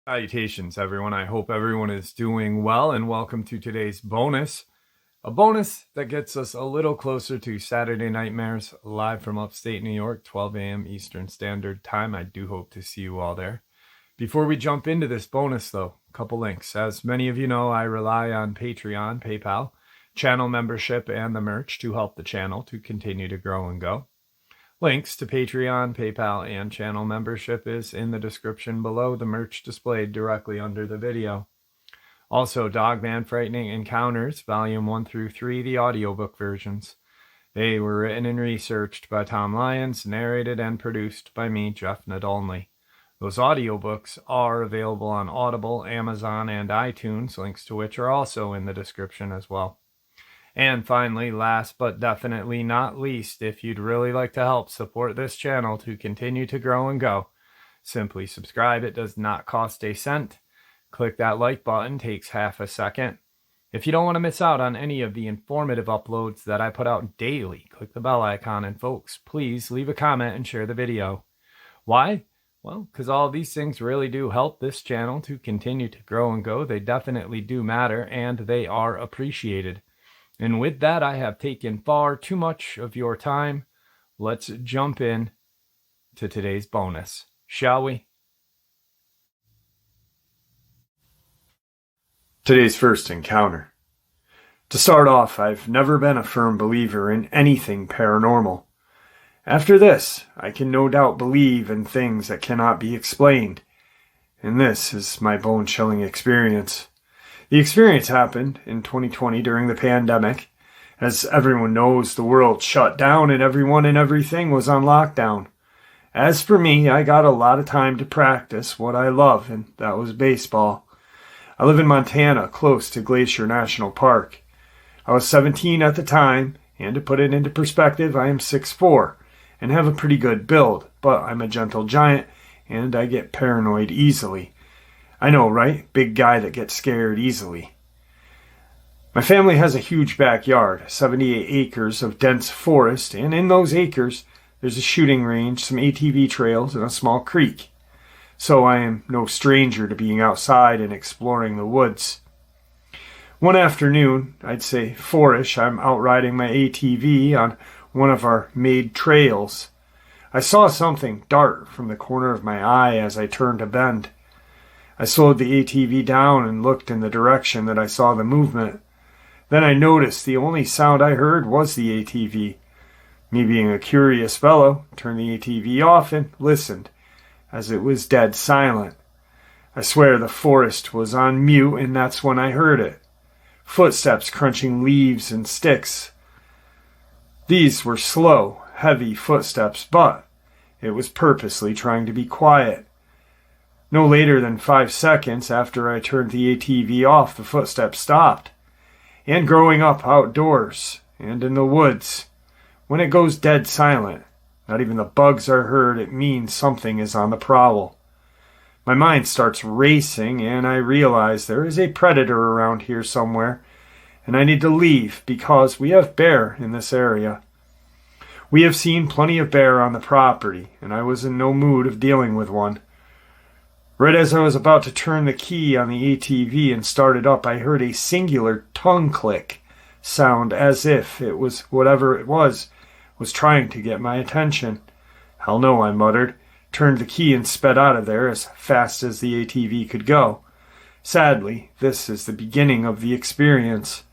Salutations, everyone. I hope everyone is doing well, and welcome to today's bonus. A bonus that gets us a little closer to Saturday Nightmares, live from upstate New York, 12 a.m. Eastern Standard Time. I do hope to see you all there. Before we jump into this bonus, though, a couple links. As many of you know, I rely on Patreon, PayPal, channel membership, and the merch to help the channel to continue to grow and go. Links to Patreon, PayPal, and channel membership is in the description below, the merch displayed directly under the video. Also, Dogman Frightening Encounters, Volume 1 through 3, the audiobook versions. They were written and researched by Tom Lyons, narrated and produced by me, Jeff Nadolny. Those audiobooks are available on Audible, Amazon, and iTunes, links to which are also in the description as well. And finally, last but definitely not least, if you'd really like to help support this channel to continue to grow and go, simply subscribe. It does not cost a cent. Click that like button, takes half a second. If you don't want to miss out on any of the informative uploads that I put out daily, click the bell icon, and folks, please leave a comment and share the video. Why? Well, because all of these things really do help this channel to continue to grow and go. They definitely do matter, and they are appreciated. And with that, I have taken far too much of your time. Let's jump in to today's bonus, shall we? Today's first encounter. To start off, I've never been a firm believer in anything paranormal. After this, I can no doubt believe in things that cannot be explained. And this is my bone-chilling experience. The experience happened in 2020 during the pandemic. As everyone knows, the world shut down and everyone and everything was on lockdown. As for me, I got a lot of time to practice what I love, and that was baseball. I live in Montana, close to Glacier National Park. I was 17 at the time, and to put it into perspective, I am 6'4", and have a pretty good build, but I'm a gentle giant, and I get paranoid easily. I know, right? Big guy that gets scared easily. My family has a huge backyard, 78 acres of dense forest, and in those acres, there's a shooting range, some ATV trails, and a small creek. So I am no stranger to being outside and exploring the woods. One afternoon, I'd say 4-ish, I'm out riding my ATV on one of our made trails. I saw something dart from the corner of my eye as I turned a bend. I slowed the ATV down and looked in the direction that I saw the movement. Then I noticed the only sound I heard was the ATV. Me being a curious fellow, turned the ATV off and listened, as it was dead silent. I swear the forest was on mute, and that's when I heard it. Footsteps crunching leaves and sticks. These were slow, heavy footsteps, but it was purposely trying to be quiet. No later than 5 seconds after I turned the ATV off, the footsteps stopped. And growing up outdoors and in the woods, when it goes dead silent, not even the bugs are heard, it means something is on the prowl. My mind starts racing, and I realize there is a predator around here somewhere, and I need to leave because we have bear in this area. We have seen plenty of bear on the property, and I was in no mood of dealing with one. Right as I was about to turn the key on the ATV and start it up, I heard a singular tongue click sound as if it was whatever it was trying to get my attention. Hell no, I muttered, turned the key and sped out of there as fast as the ATV could go. Sadly, this is the beginning of the experience.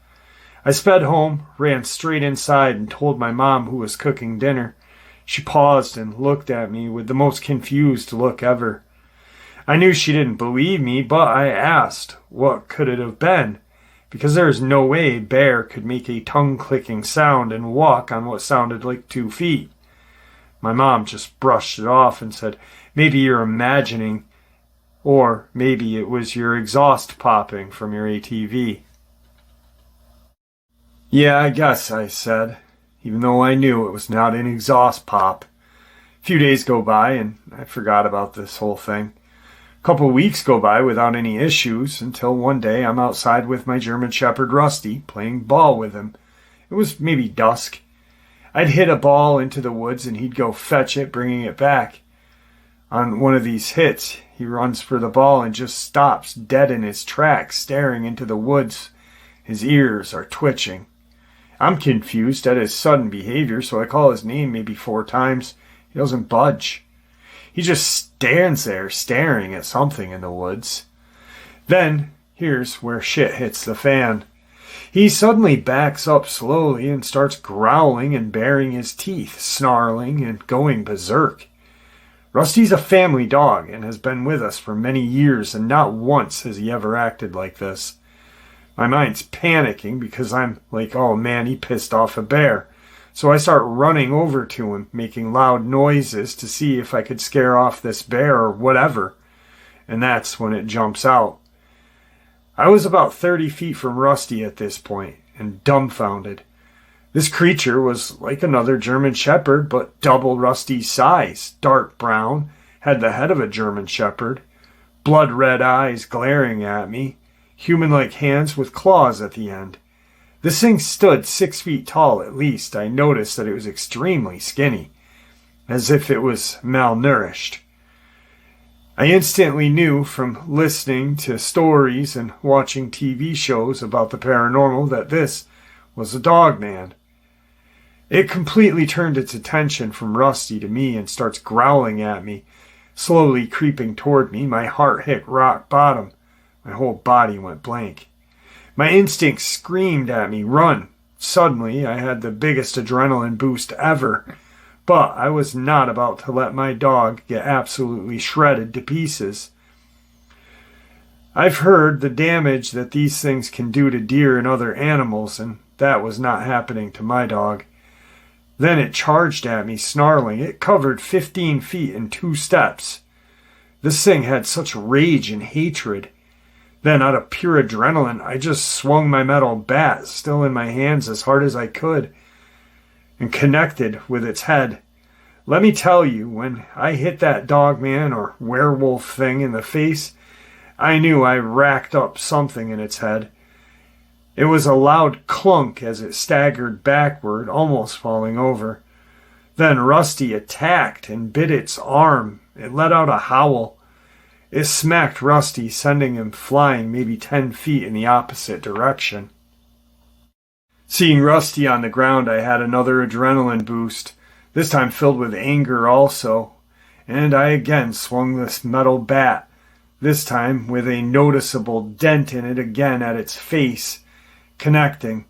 I sped home, ran straight inside, and told my mom who was cooking dinner. She paused and looked at me with the most confused look ever. I knew she didn't believe me, but I asked, what could it have been? Because there is no way a bear could make a tongue-clicking sound and walk on what sounded like 2 feet. My mom just brushed it off and said, maybe you're imagining, or maybe it was your exhaust popping from your ATV. Yeah, I guess, I said, even though I knew it was not an exhaust pop. A few days go by, and I forgot about this whole thing. A couple weeks go by without any issues until one day I'm outside with my German Shepherd Rusty, playing ball with him. It was maybe dusk. I'd hit a ball into the woods and he'd go fetch it, bringing it back. On one of these hits, he runs for the ball and just stops dead in his tracks, staring into the woods. His ears are twitching. I'm confused at his sudden behavior, so I call his name maybe 4 times. He doesn't budge. He just stands there staring at something in the woods. Then, here's where shit hits the fan. He suddenly backs up slowly and starts growling and baring his teeth, snarling and going berserk. Rusty's a family dog and has been with us for many years, and not once has he ever acted like this. My mind's panicking because I'm like, oh man, he pissed off a bear. So I start running over to him, making loud noises to see if I could scare off this bear or whatever. And that's when it jumps out. I was about 30 feet from Rusty at this point, and dumbfounded. This creature was like another German Shepherd, but double Rusty's size, dark brown, had the head of a German Shepherd, blood-red eyes glaring at me, human-like hands with claws at the end. This thing stood 6 feet tall at least. I noticed that it was extremely skinny, as if it was malnourished. I instantly knew from listening to stories and watching TV shows about the paranormal that this was a Dogman. It completely turned its attention from Rusty to me and starts growling at me, slowly creeping toward me. My heart hit rock bottom. My whole body went blank. My instincts screamed at me, run. Suddenly, I had the biggest adrenaline boost ever. But I was not about to let my dog get absolutely shredded to pieces. I've heard the damage that these things can do to deer and other animals, and that was not happening to my dog. Then it charged at me, snarling. It covered 15 feet in 2 steps. This thing had such rage and hatred. Then, out of pure adrenaline, I just swung my metal bat, still in my hands, as hard as I could, and connected with its head. Let me tell you, when I hit that Dogman or werewolf thing in the face, I knew I racked up something in its head. It was a loud clunk as it staggered backward, almost falling over. Then Rusty attacked and bit its arm. It let out a howl. It smacked Rusty, sending him flying maybe 10 feet in the opposite direction. Seeing Rusty on the ground, I had another adrenaline boost, this time filled with anger also, and I again swung this metal bat, this time with a noticeable dent in it again at its face, connecting.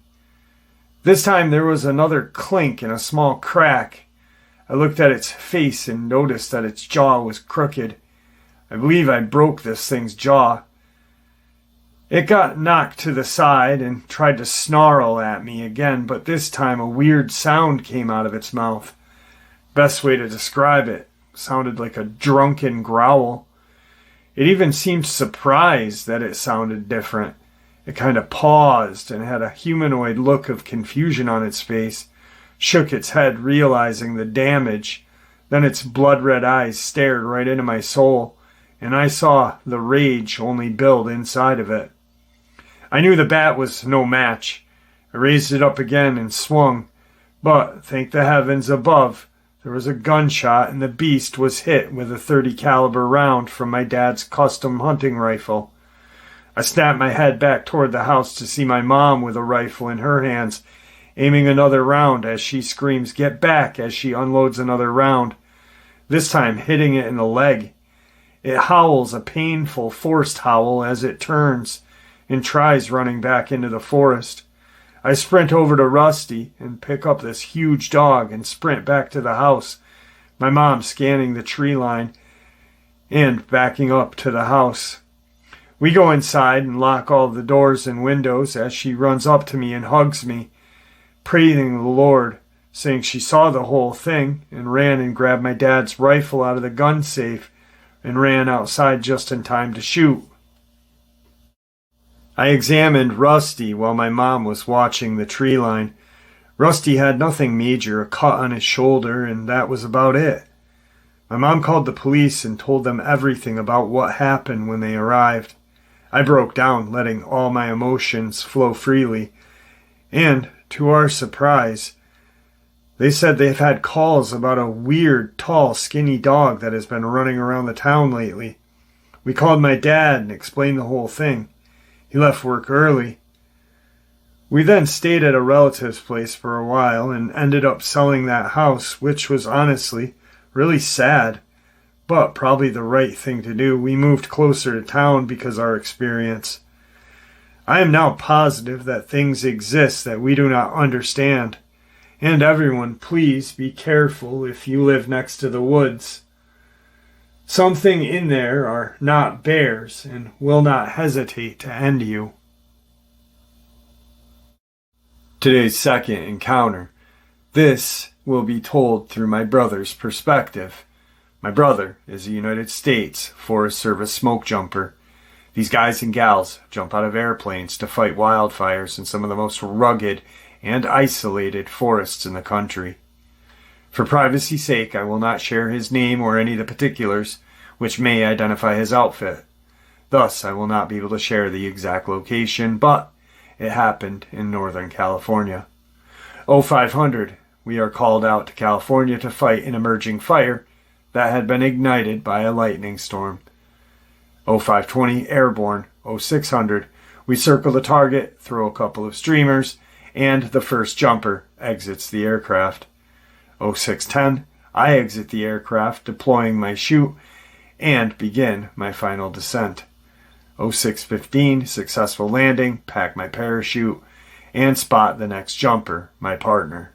This time there was another clink and a small crack. I looked at its face and noticed that its jaw was crooked. I believe I broke this thing's jaw. It got knocked to the side and tried to snarl at me again, but this time a weird sound came out of its mouth. Best way to describe it, sounded like a drunken growl. It even seemed surprised that it sounded different. It kind of paused and had a humanoid look of confusion on its face, shook its head, realizing the damage. Then its blood-red eyes stared right into my soul, and I saw the rage only build inside of it. I knew the bat was no match. I raised it up again and swung, but, thank the heavens above, there was a gunshot and the beast was hit with a .30 caliber round from my dad's custom hunting rifle. I snapped my head back toward the house to see my mom with a rifle in her hands, aiming another round as she screams, "Get back!" as she unloads another round, this time hitting it in the leg. It howls a painful, forced howl as it turns and tries running back into the forest. I sprint over to Rusty and pick up this huge dog and sprint back to the house, my mom scanning the tree line and backing up to the house. We go inside and lock all the doors and windows as she runs up to me and hugs me, praising the Lord, saying she saw the whole thing, and ran and grabbed my dad's rifle out of the gun safe and ran outside just in time to shoot. I examined Rusty while my mom was watching the tree line. Rusty had nothing major, a cut on his shoulder, and that was about it. My mom called the police and told them everything about what happened when they arrived. I broke down, letting all my emotions flow freely, and, to our surprise, They said they've had calls about a weird, tall, skinny dog that has been running around the town lately. We called my dad and explained the whole thing. He left work early. We then stayed at a relative's place for a while and ended up selling that house, which was honestly really sad, but probably the right thing to do. We moved closer to town because of our experience. I am now positive that things exist that we do not understand. And everyone, please be careful if you live next to the woods. Something in there are not bears and will not hesitate to end you. Today's second encounter. This will be told through my brother's perspective. My brother is a United States Forest Service smoke jumper. These guys and gals jump out of airplanes to fight wildfires in some of the most rugged and isolated forests in the country. For privacy's sake, I will not share his name or any of the particulars which may identify his outfit. Thus, I will not be able to share the exact location, but it happened in Northern California. 0500, we are called out to California to fight an emerging fire that had been ignited by a lightning storm. 0520, airborne. 0600, we circle the target, throw a couple of streamers, and the first jumper exits the aircraft. 0610, I exit the aircraft, deploying my chute, and begin my final descent. 0615, successful landing, pack my parachute, and spot the next jumper, my partner.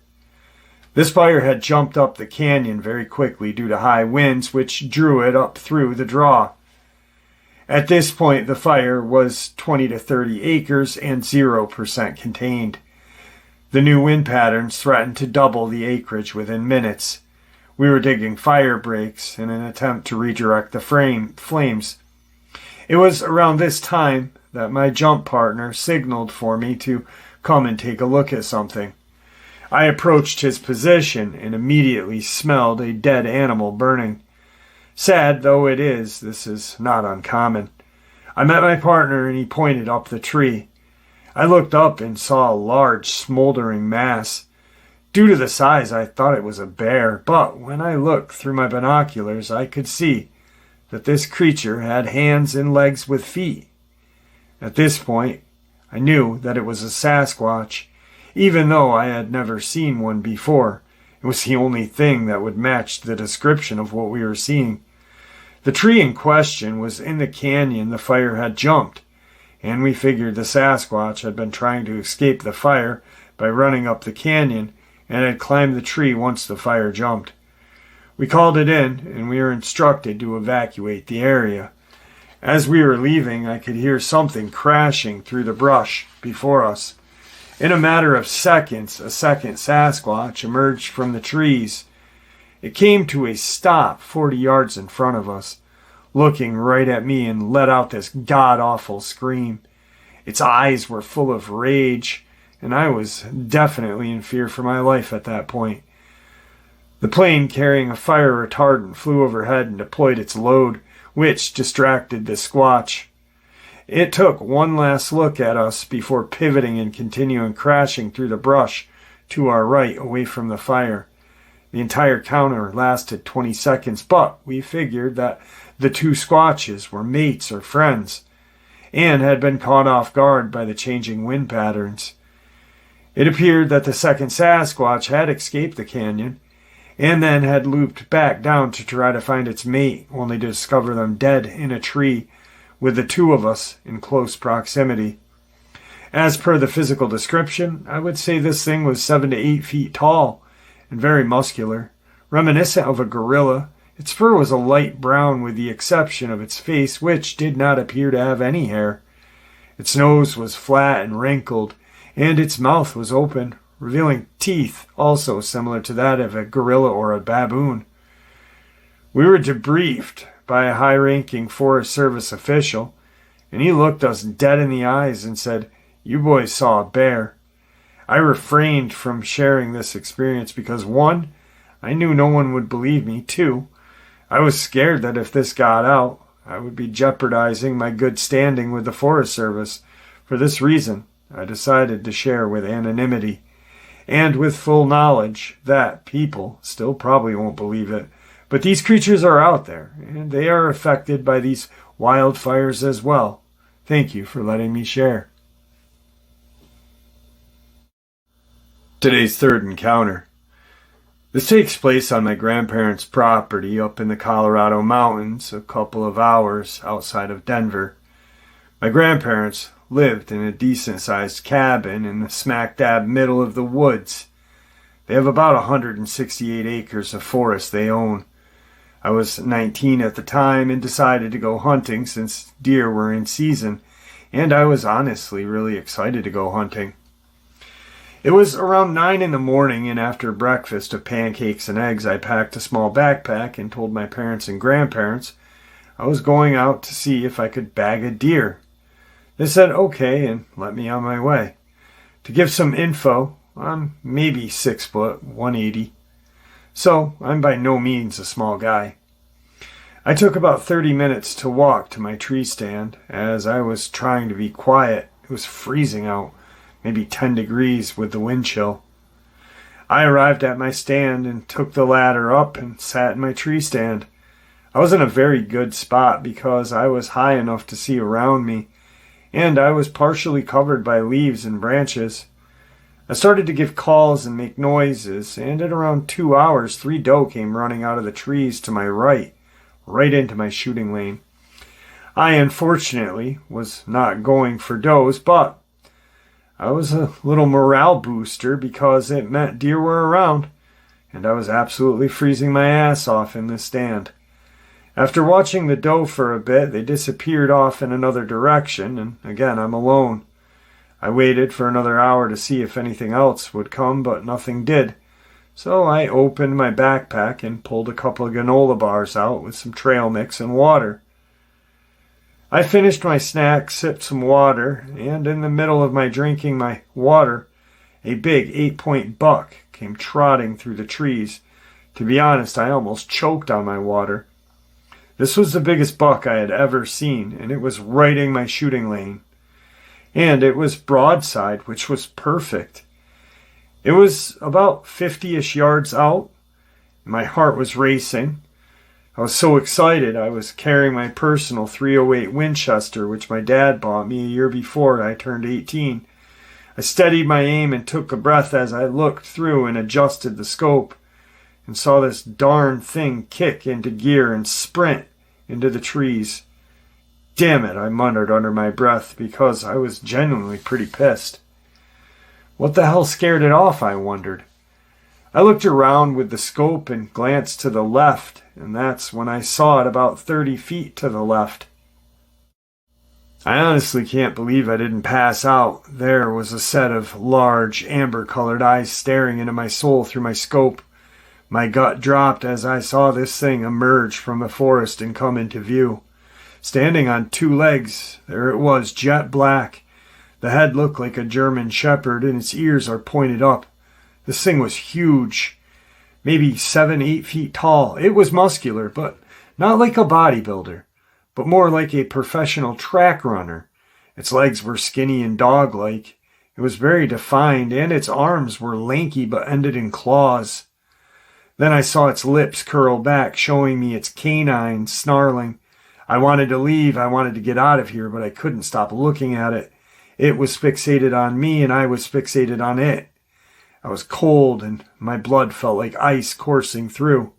This fire had jumped up the canyon very quickly due to high winds, which drew it up through the draw. At this point, the fire was 20 to 30 acres and 0% contained. The new wind patterns threatened to double the acreage within minutes. We were digging fire breaks in an attempt to redirect the flames. It was around this time that my jump partner signaled for me to come and take a look at something. I approached his position and immediately smelled a dead animal burning. Sad though it is, this is not uncommon. I met my partner and he pointed up the tree. I looked up and saw a large smoldering mass. Due to the size, I thought it was a bear, but when I looked through my binoculars, I could see that this creature had hands and legs with feet. At this point, I knew that it was a Sasquatch, even though I had never seen one before. It was the only thing that would match the description of what we were seeing. The tree in question was in the canyon the fire had jumped, and we figured the Sasquatch had been trying to escape the fire by running up the canyon and had climbed the tree once the fire jumped. We called it in, and we were instructed to evacuate the area. As we were leaving, I could hear something crashing through the brush before us. In a matter of seconds, a second Sasquatch emerged from the trees. It came to a stop 40 yards in front of us, looking right at me, and let out this god-awful scream. Its eyes were full of rage, and I was definitely in fear for my life at that point. The plane carrying a fire retardant flew overhead and deployed its load, which distracted the Squatch. It took one last look at us before pivoting and continuing crashing through the brush to our right away from the fire. The entire encounter lasted 20 seconds, but we figured that the two Squatches were mates or friends and had been caught off guard by the changing wind patterns. It appeared that the second Sasquatch had escaped the canyon and then had looped back down to try to find its mate, only to discover them dead in a tree with the two of us in close proximity. As per the physical description, I would say this thing was 7 to 8 feet tall and very muscular, reminiscent of a gorilla. Its fur was a light brown with the exception of its face, which did not appear to have any hair. Its nose was flat and wrinkled, and its mouth was open, revealing teeth also similar to that of a gorilla or a baboon. We were debriefed by a high-ranking Forest Service official, and he looked us dead in the eyes and said, "You boys saw a bear." I refrained from sharing this experience because 1, I knew no one would believe me. 2, I was scared that if this got out, I would be jeopardizing my good standing with the Forest Service. For this reason, I decided to share with anonymity. and with full knowledge that people still probably won't believe it. But these creatures are out there, and they are affected by these wildfires as well. Thank you for letting me share. Today's third encounter. This takes place on my grandparents' property up in the Colorado mountains, a couple of hours outside of Denver. My grandparents lived in a decent-sized cabin in the smack-dab middle of the woods. They have about 168 acres of forest they own. I was 19 at the time and decided to go hunting since deer were in season, and I was honestly really excited to go hunting. It was around 9 in the morning, and after breakfast of pancakes and eggs, I packed a small backpack and told my parents and grandparents I was going out to see if I could bag a deer. They said okay and let me on my way. To give some info, I'm maybe 6 foot, 180. So I'm by no means a small guy. I took about 30 minutes to walk to my tree stand as I was trying to be quiet. It was freezing out, maybe 10 degrees with the wind chill. I arrived at my stand and took the ladder up and sat in my tree stand. I was in a very good spot because I was high enough to see around me, and I was partially covered by leaves and branches. I started to give calls and make noises, and at around 2 hours, 3 doe came running out of the trees to my right into my shooting lane. I, unfortunately, was not going for does, but I was a little morale booster because it meant deer were around, and I was absolutely freezing my ass off in the stand. After watching the doe for a bit, they disappeared off in another direction, and again, I'm alone. I waited for another hour to see if anything else would come, but nothing did. So I opened my backpack and pulled a couple of granola bars out with some trail mix and water. I finished my snack, sipped some water, and in the middle of my drinking my water, a big 8-point buck came trotting through the trees. To be honest, I almost choked on my water. This was the biggest buck I had ever seen, and it was right in my shooting lane. And it was broadside, which was perfect. It was about 50-ish yards out. My heart was racing. I was so excited I was carrying my personal .308 Winchester, which my dad bought me a year before I turned 18. I steadied my aim and took a breath as I looked through and adjusted the scope and saw this darn thing kick into gear and sprint into the trees. Damn it, I muttered under my breath because I was genuinely pretty pissed. What the hell scared it off, I wondered. I looked around with the scope and glanced to the left, and that's when I saw it about 30 feet to the left. I honestly can't believe I didn't pass out. There was a set of large, amber-colored eyes staring into my soul through my scope. My gut dropped as I saw this thing emerge from the forest and come into view. Standing on 2 legs, there it was, jet black. The head looked like a German shepherd, and its ears are pointed up. This thing was huge, maybe 7-8 feet tall. It was muscular, but not like a bodybuilder, but more like a professional track runner. Its legs were skinny and dog-like. It was very defined, and its arms were lanky but ended in claws. Then I saw its lips curl back, showing me its canines snarling. I wanted to leave. I wanted to get out of here, but I couldn't stop looking at it. It was fixated on me, and I was fixated on it. I was cold, and my blood felt like ice coursing through.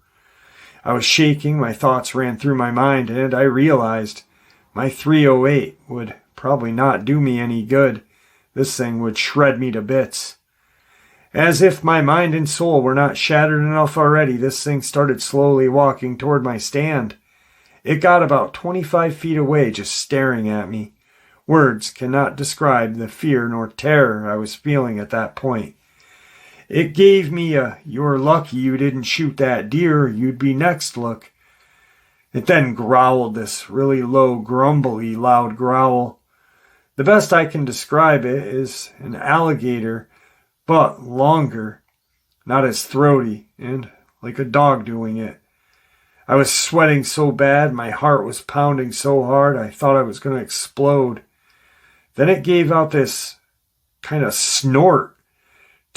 I was shaking, my thoughts ran through my mind, and I realized my .308 would probably not do me any good. This thing would shred me to bits. As if my mind and soul were not shattered enough already, this thing started slowly walking toward my stand. It got about 25 feet away, just staring at me. Words cannot describe the fear nor terror I was feeling at that point. It gave me a "you're lucky you didn't shoot that deer, you'd be next" look. It then growled this really low, grumbly, loud growl. The best I can describe it is an alligator, but longer, not as throaty, and like a dog doing it. I was sweating so bad, my heart was pounding so hard, I thought I was going to explode. Then it gave out this kind of snort,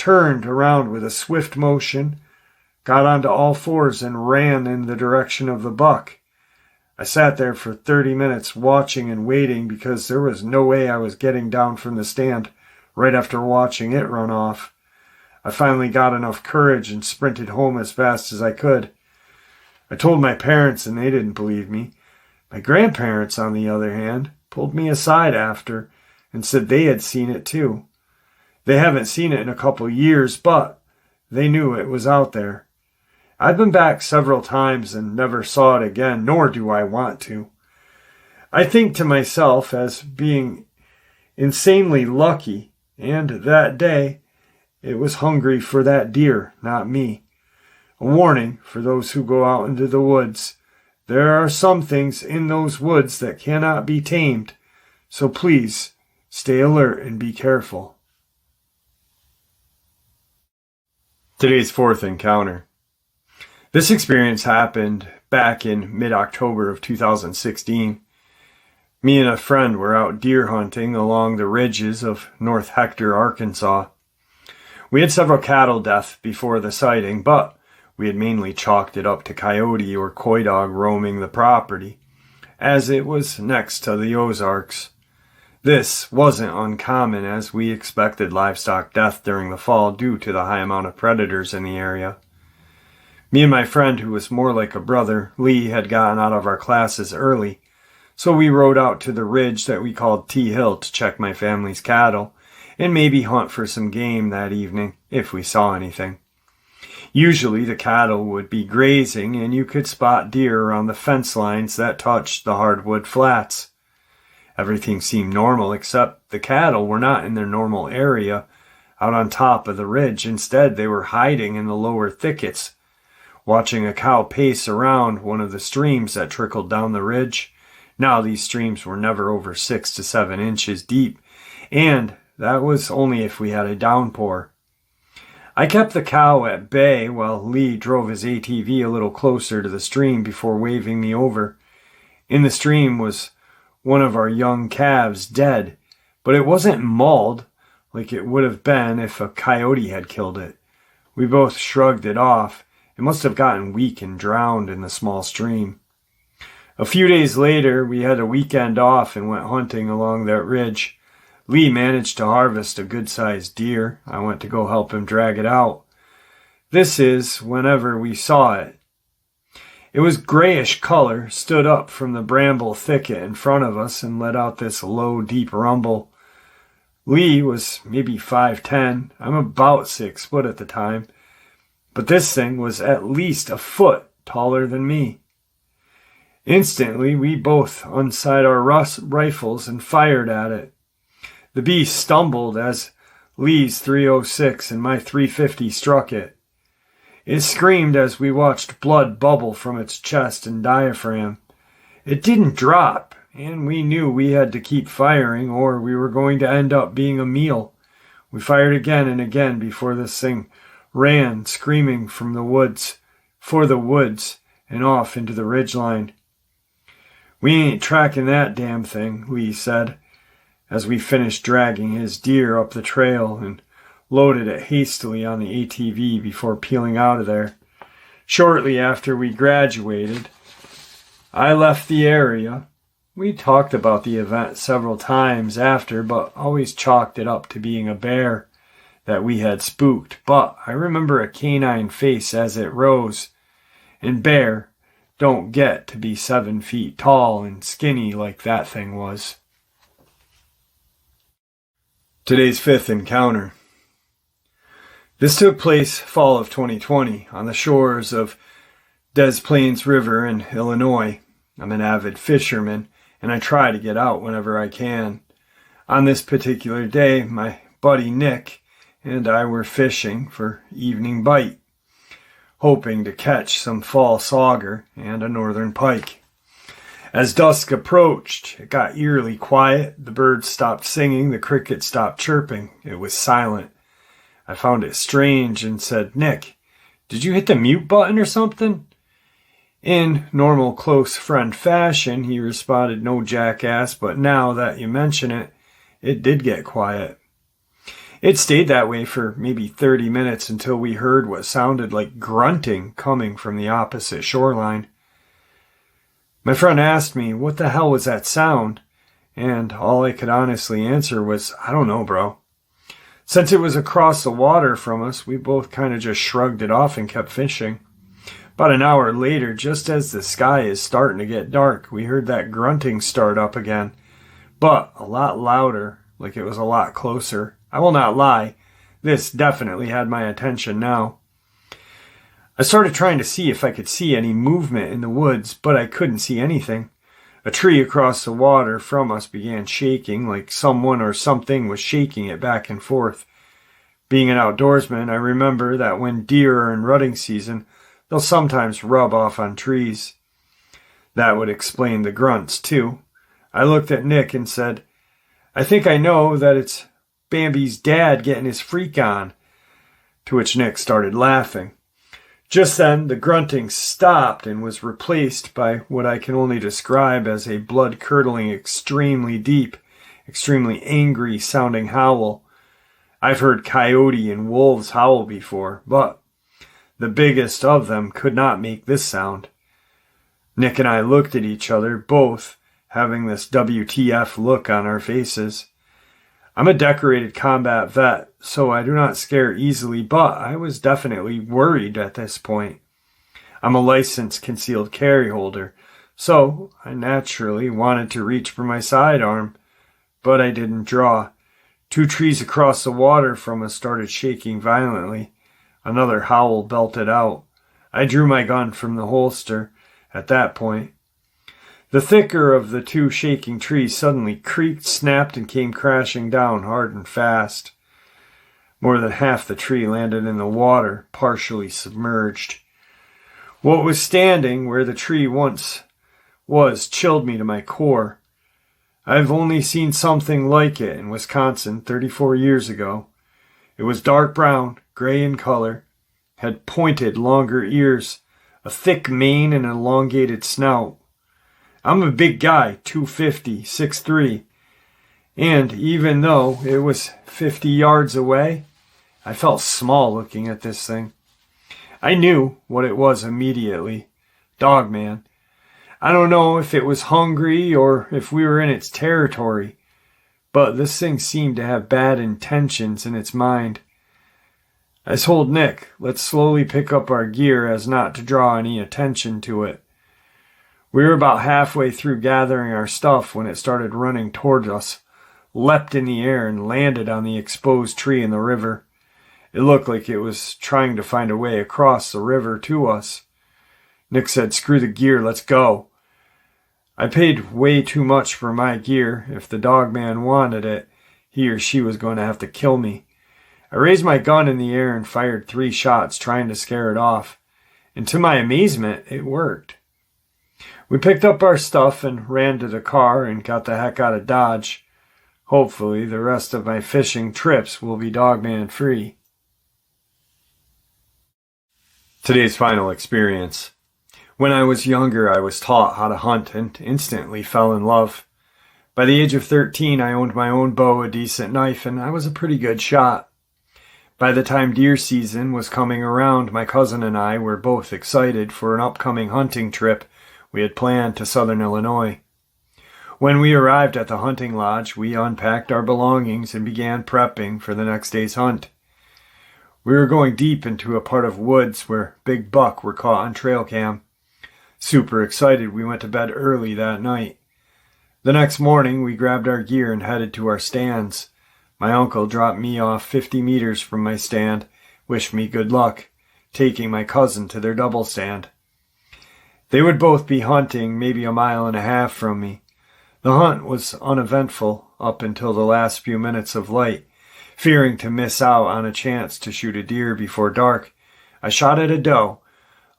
turned around with a swift motion, got onto all fours, and ran in the direction of the buck. I sat there for 30 minutes watching and waiting because there was no way I was getting down from the stand right after watching it run off. I finally got enough courage and sprinted home as fast as I could. I told my parents and they didn't believe me. My grandparents, on the other hand, pulled me aside after and said they had seen it too. They haven't seen it in a couple years, but they knew it was out there. I've been back several times and never saw it again, nor do I want to. I think to myself as being insanely lucky, and that day it was hungry for that deer, not me. A warning for those who go out into the woods. There are some things in those woods that cannot be tamed, so please stay alert and be careful. Today's fourth encounter. This experience happened back in mid-October of 2016. Me and a friend were out deer hunting along the ridges of North Hector, Arkansas. We had several cattle deaths before the sighting, but we had mainly chalked it up to coyote or coy dog roaming the property, as it was next to the Ozarks. This wasn't uncommon, as we expected livestock death during the fall due to the high amount of predators in the area. Me and my friend, who was more like a brother, Lee, had gotten out of our classes early, so we rode out to the ridge that we called T Hill to check my family's cattle and maybe hunt for some game that evening if we saw anything. Usually the cattle would be grazing and you could spot deer around the fence lines that touched the hardwood flats. Everything seemed normal except the cattle were not in their normal area out on top of the ridge. Instead, they were hiding in the lower thickets. Watching a cow pace around one of the streams that trickled down the ridge. Now these streams were never over 6 to 7 inches deep, and that was only if we had a downpour. I kept the cow at bay while Lee drove his ATV a little closer to the stream before waving me over. In the stream was one of our young calves dead, but it wasn't mauled like it would have been if a coyote had killed it. We both shrugged it off. It must have gotten weak and drowned in the small stream. A few days later, we had a weekend off and went hunting along that ridge. Lee managed to harvest a good-sized deer. I went to go help him drag it out. This is whenever we saw it. It was grayish color, stood up from the bramble thicket in front of us and let out this low, deep rumble. Lee was maybe 5'10". I'm about 6 foot at the time. But this thing was at least a foot taller than me. Instantly, we both unsighted our rifles and fired at it. The beast stumbled as Lee's .306 and my .350 struck it. It screamed as we watched blood bubble from its chest and diaphragm. It didn't drop, and we knew we had to keep firing or we were going to end up being a meal. We fired again and again before this thing ran screaming from the woods, for the woods, and off into the ridgeline. We ain't tracking that damn thing, Lee said, as we finished dragging his deer up the trail and loaded it hastily on the ATV before peeling out of there. Shortly after we graduated, I left the area. We talked about the event several times after, but always chalked it up to being a bear that we had spooked, but I remember a canine face as it rose, and bear don't get to be 7 feet tall and skinny like that thing was. Today's fifth encounter. This took place fall of 2020 on the shores of Des Plaines River in Illinois. I'm an avid fisherman, and I try to get out whenever I can. On this particular day, my buddy Nick and I were fishing for evening bite, hoping to catch some fall sauger and a northern pike. As dusk approached, it got eerily quiet. The birds stopped singing, the crickets stopped chirping. It was silent. I found it strange and said, "Nick, did you hit the mute button or something?" In normal close friend fashion, he responded, "No, jackass, but now that you mention it, it did get quiet." It stayed that way for maybe 30 minutes until we heard what sounded like grunting coming from the opposite shoreline. My friend asked me, what the hell was that sound? And all I could honestly answer was, I don't know, bro. Since it was across the water from us, we both kind of just shrugged it off and kept fishing. About an hour later, just as the sky is starting to get dark, we heard that grunting start up again, but a lot louder, like it was a lot closer. I will not lie, this definitely had my attention now. I started trying to see if I could see any movement in the woods, but I couldn't see anything. A tree across the water from us began shaking, like someone or something was shaking it back and forth. Being an outdoorsman, I remember that when deer are in rutting season, they'll sometimes rub off on trees. That would explain the grunts, too. I looked at Nick and said, I think I know that it's Bambi's dad getting his freak on. To which Nick started laughing. Just then, the grunting stopped and was replaced by what I can only describe as a blood-curdling, extremely deep, extremely angry-sounding howl. I've heard coyote and wolves howl before, but the biggest of them could not make this sound. Nick and I looked at each other, both having this WTF look on our faces. I'm a decorated combat vet, so I do not scare easily, but I was definitely worried at this point. I'm a licensed concealed carry holder, so I naturally wanted to reach for my sidearm, but I didn't draw. 2 trees across the water from us started shaking violently. Another howl belted out. I drew my gun from the holster at that point. The thicker of the 2 shaking trees suddenly creaked, snapped, and came crashing down hard and fast. More than half the tree landed in the water, partially submerged. What was standing where the tree once was chilled me to my core. I've only seen something like it in Wisconsin 34 years ago. It was dark brown, gray in color, had pointed, longer ears, a thick mane, and an elongated snout. I'm a big guy, 250, 6'3", and even though it was 50 yards away, I felt small looking at this thing. I knew what it was immediately. Dogman. I don't know if it was hungry or if we were in its territory, but this thing seemed to have bad intentions in its mind. I told Nick, let's slowly pick up our gear as not to draw any attention to it. We were about halfway through gathering our stuff when it started running toward us, leapt in the air, and landed on the exposed tree in the river. It looked like it was trying to find a way across the river to us. Nick said, screw the gear, let's go. I paid way too much for my gear. If the Dogman wanted it, he or she was going to have to kill me. I raised my gun in the air and fired 3 shots, trying to scare it off. And to my amazement, it worked. We picked up our stuff and ran to the car and got the heck out of Dodge. Hopefully, the rest of my fishing trips will be Dogman free. Today's final experience. When I was younger, I was taught how to hunt and instantly fell in love. By the age of 13, I owned my own bow, a decent knife, and I was a pretty good shot. By the time deer season was coming around, my cousin and I were both excited for an upcoming hunting trip we had planned to southern Illinois. When we arrived at the hunting lodge, we unpacked our belongings and began prepping for the next day's hunt. We were going deep into a part of woods where big buck were caught on trail cam. Super excited, we went to bed early that night. The next morning, we grabbed our gear and headed to our stands. My uncle dropped me off 50 meters from my stand, wished me good luck, taking my cousin to their double stand. They would both be hunting maybe a mile and a half from me. The hunt was uneventful up until the last few minutes of light. Fearing to miss out on a chance to shoot a deer before dark, I shot at a doe,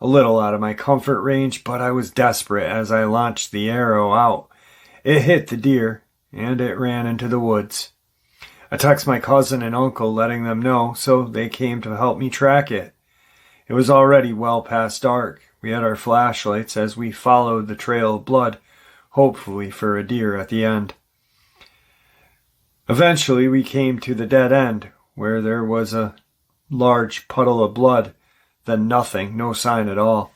a little out of my comfort range, but I was desperate as I launched the arrow out. It hit the deer, and it ran into the woods. I texted my cousin and uncle letting them know, so they came to help me track it. It was already well past dark. We had our flashlights as we followed the trail of blood, hopefully for a deer at the end. Eventually we came to the dead end, where there was a large puddle of blood, then nothing, no sign at all.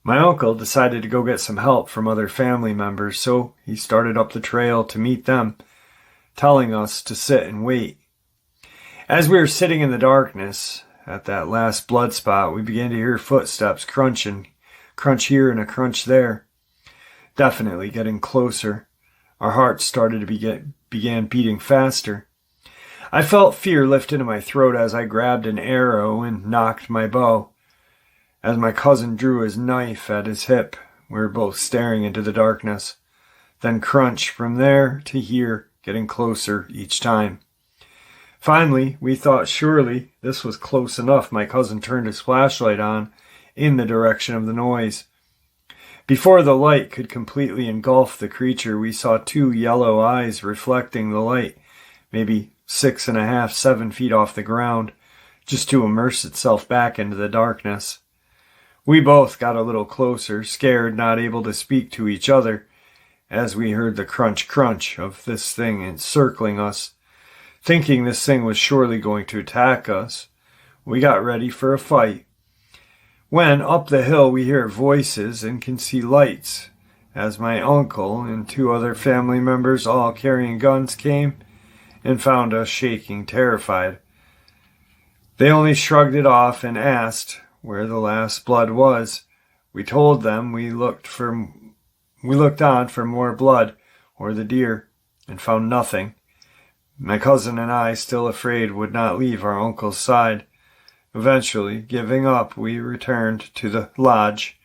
My uncle decided to go get some help from other family members, so he started up the trail to meet them, telling us to sit and wait. As we were sitting in the darkness at that last blood spot, we began to hear footsteps crunching, crunch here and a crunch there. Definitely getting closer. Our hearts started to began beating faster. I felt fear lift into my throat as I grabbed an arrow and knocked my bow. As my cousin drew his knife at his hip, we were both staring into the darkness. Then crunch from there to here, getting closer each time. Finally, we thought surely this was close enough. My cousin turned his flashlight on in the direction of the noise. Before the light could completely engulf the creature, we saw 2 yellow eyes reflecting the light, maybe 6.5, 7 feet off the ground, just to immerse itself back into the darkness. We both got a little closer, scared, not able to speak to each other, as we heard the crunch of this thing encircling us. Thinking this thing was surely going to attack us, we got ready for a fight. When, up the hill, we hear voices and can see lights, as my uncle and 2 other family members, all carrying guns, came and found us shaking, terrified. They only shrugged it off and asked where the last blood was. We told them we looked on for more blood or the deer and found nothing. My cousin and I, still afraid, would not leave our uncle's side. Eventually, giving up, we returned to the lodge,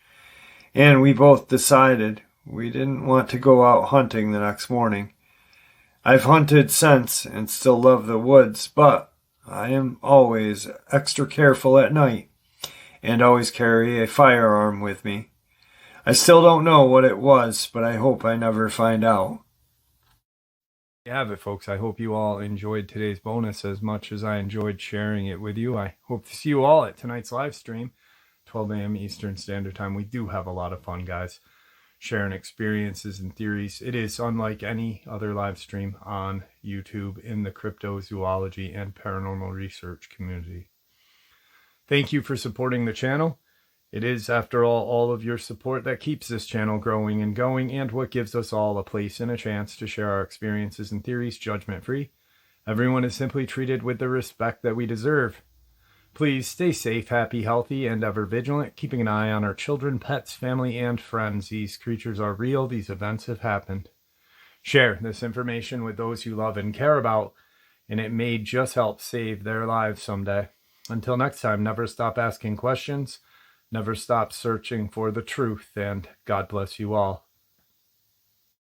and we both decided we didn't want to go out hunting the next morning. I've hunted since and still love the woods, but I am always extra careful at night and always carry a firearm with me. I still don't know what it was, but I hope I never find out. You have it, folks. I hope you all enjoyed today's bonus as much as I enjoyed sharing it with you. I hope to see you all at tonight's live stream, 12 a.m. Eastern Standard Time. We do have a lot of fun, guys, sharing experiences and theories. It is unlike any other live stream on YouTube in the cryptozoology and paranormal research community. Thank you for supporting the channel. It is, after all of your support that keeps this channel growing and going, and what gives us all a place and a chance to share our experiences and theories judgment-free. Everyone is simply treated with the respect that we deserve. Please stay safe, happy, healthy, and ever vigilant, keeping an eye on our children, pets, family, and friends. These creatures are real. These events have happened. Share this information with those you love and care about, and it may just help save their lives someday. Until next time, never stop asking questions. Never stop searching for the truth, and God bless you all.